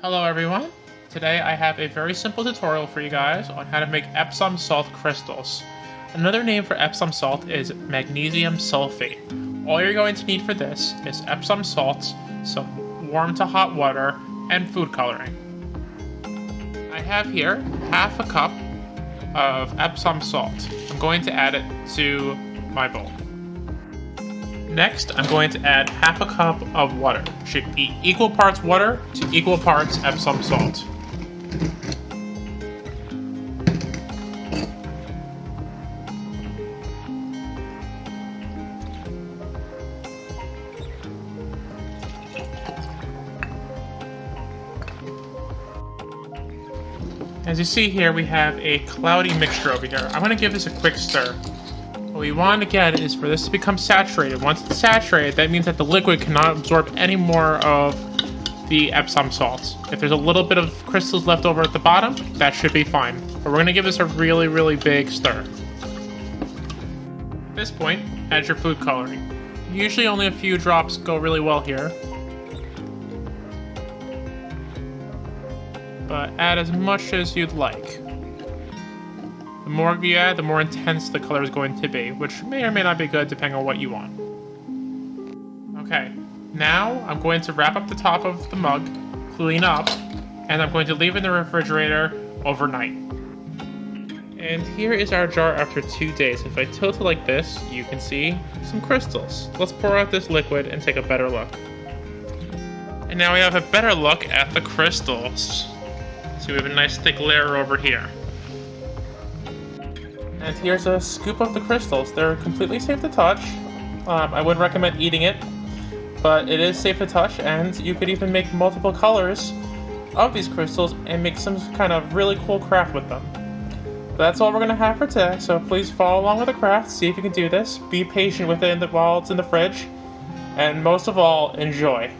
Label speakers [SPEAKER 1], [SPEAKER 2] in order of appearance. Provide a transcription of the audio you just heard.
[SPEAKER 1] Hello everyone! Today I have a very simple tutorial for you guys on how to make Epsom salt crystals. Another name for Epsom salt is magnesium sulfate. All you're going to need for this is Epsom salts, some warm to hot water, and food coloring. I have here half a cup of Epsom salt. I'm going to add it to my bowl. Next, I'm going to add half a cup of water. It should be equal parts water to equal parts Epsom salt. As you see here, we have a cloudy mixture over here. I'm going to give this a quick stir. What we want to get is for this to become saturated. Once it's saturated, that means that the liquid cannot absorb any more of the Epsom salts. If there's a little bit of crystals left over at the bottom, that should be fine. But we're going to give this a really big stir. At this point, add your food coloring. Usually only a few drops go really well here. But add as much as you'd like. The more you add, the more intense the color is going to be, which may or may not be good depending on what you want. Okay, now I'm going to wrap up the top of the mug, clean up, and I'm going to leave it in the refrigerator overnight. And here is our jar after 2 days. If I tilt it like this, you can see some crystals. Let's pour out this liquid and take a better look. And now we have a better look at the crystals. So we have a nice thick layer over here. And here's a scoop of the crystals. They're completely safe to touch. I would recommend eating it, but it is safe to touch, and you could even make multiple colors of these crystals and make some kind of really cool craft with them. That's all we're going to have for today, so please follow along with the craft, see if you can do this, be patient with it while it's in the fridge, and most of all, enjoy.